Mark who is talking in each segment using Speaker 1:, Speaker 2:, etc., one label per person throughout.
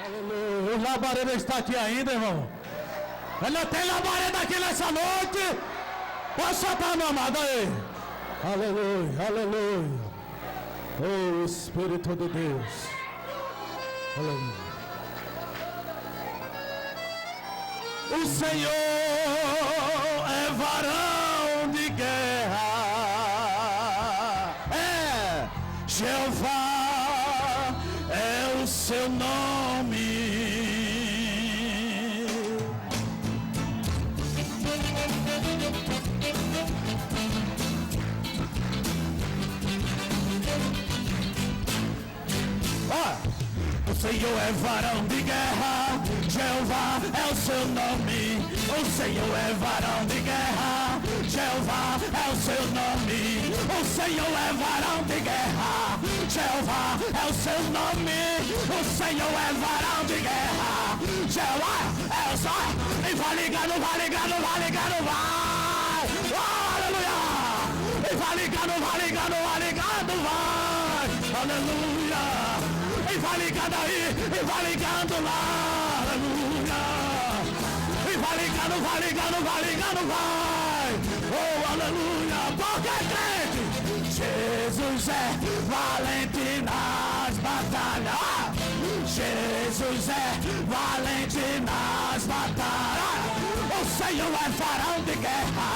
Speaker 1: Aleluia. O labareda está aqui ainda, irmão. Ainda tem labareda aqui nessa noite. Pode soltar, meu amado aí. Aleluia, aleluia. Oh, Espírito de Deus. Aleluia. O Senhor é varão de guerra. É Jeová é o seu nome. O Senhor é varão de guerra, Jeová é o seu nome. O Senhor é varão de guerra, Jeová é o seu nome. O Senhor é varão de guerra, Jeová é o seu nome. O Senhor é varão de guerra, Jeová é o seu. E vai ligando, vai ligando, vai ligando, vai. Oh, aleluia. E vai ligando, vai ligando, vai ligando, vai. Aleluia. E vai ligando aí, e vai ligando lá, aleluia. E vai ligando, vai ligando, vai ligando, vai. Oh, aleluia. Porque crente, Jesus é valente nas batalhas. Jesus é valente nas batalhas. O Senhor é varão de guerra,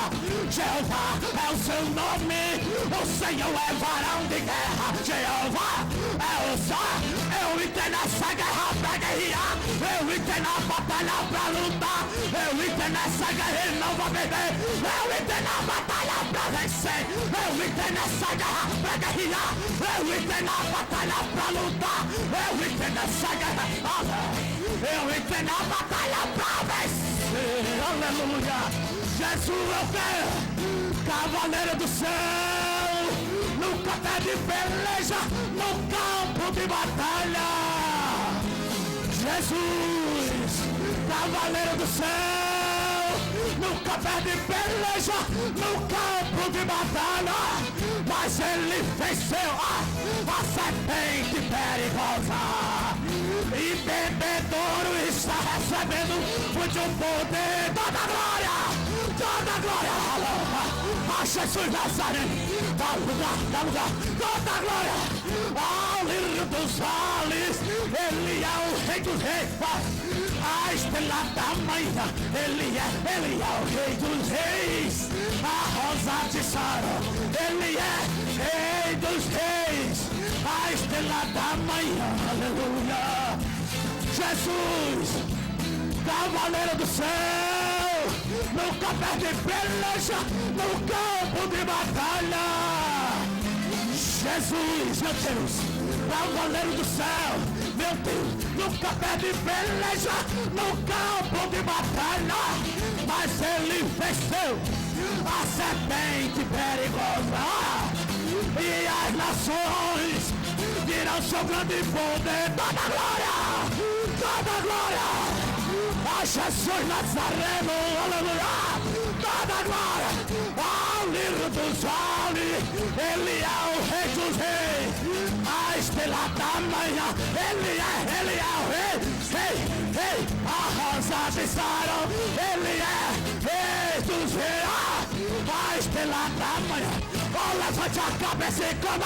Speaker 1: Jeová é o seu nome. O Senhor é varão de guerra, Jeová é o seu. Eu entrei nessa guerra pra guerrear, eu entrei na batalha pra lutar, eu entrei nessa guerra e não vou perder, eu entrei na batalha pra vencer, eu entrei nessa guerra pra guerrear, eu entrei na batalha pra lutar, eu entrei nessa guerra, eu entrei na batalha pra vencer, aleluia. Jesus eu tenho, cavaleiro do céu, nunca perde peleja no campo de batalha. Jesus, cavaleiro do céu, nunca perde peleja no campo de batalha. Mas ele venceu a serpente perigosa, e bebedouro está recebendo muito poder. Toda glória, a Jesus Nazareno, dá lugar, toda glória ao lírio dos vales. Ele é o rei dos reis, a estrela da manhã. Ele é o rei dos reis, a rosa de Sarão. Ele é rei dos reis, a estrela da manhã, aleluia. Jesus, cavaleiro do céu, nunca perde peleja no campo de batalha. Jesus, meu Deus, cavaleiro do céu, meu Deus, nunca perde peleja no campo de batalha. Mas ele venceu a serpente perigosa, e as nações virão seu grande poder. Toda glória a Jesus Nazareno, aleluia. Toda glória ao lírio dos vales. Ele é o rei dos reis, a estrela da manhã. Ele é o rei, a rosa de Sarão. Ele é rei dos reis, a estrela da manhã. Oh, levante a cabeça e clama.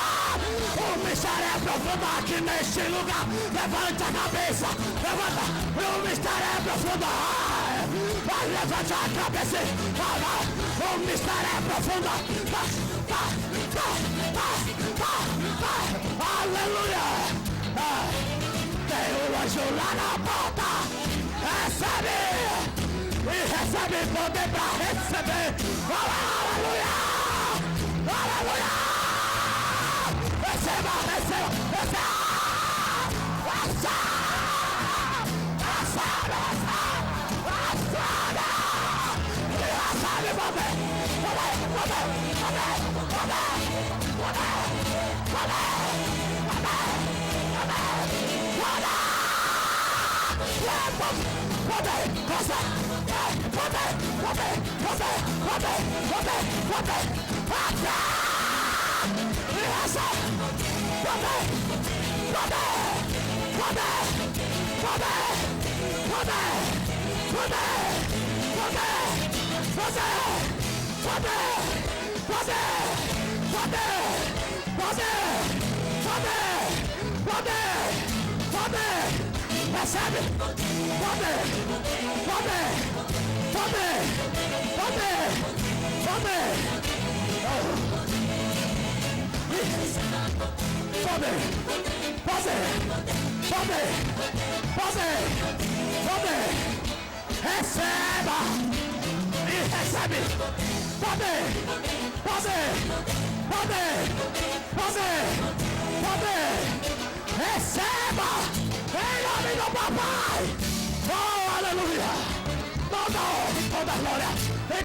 Speaker 1: O mistério é profundo aqui neste lugar. Levante a cabeça, levanta. O mistério é profundo. Vai, levante a cabeça e clama. O mistério é profundo. Aleluia. Tem o anjo lá na porta. Recebe. E recebe poder para receber. Aleluia. Aleluia! Receba! Poder! Recebe! Poder! Receba! E recebe! Poder! Receba! Em nome do papai! Oh, aleluia! Toda glória!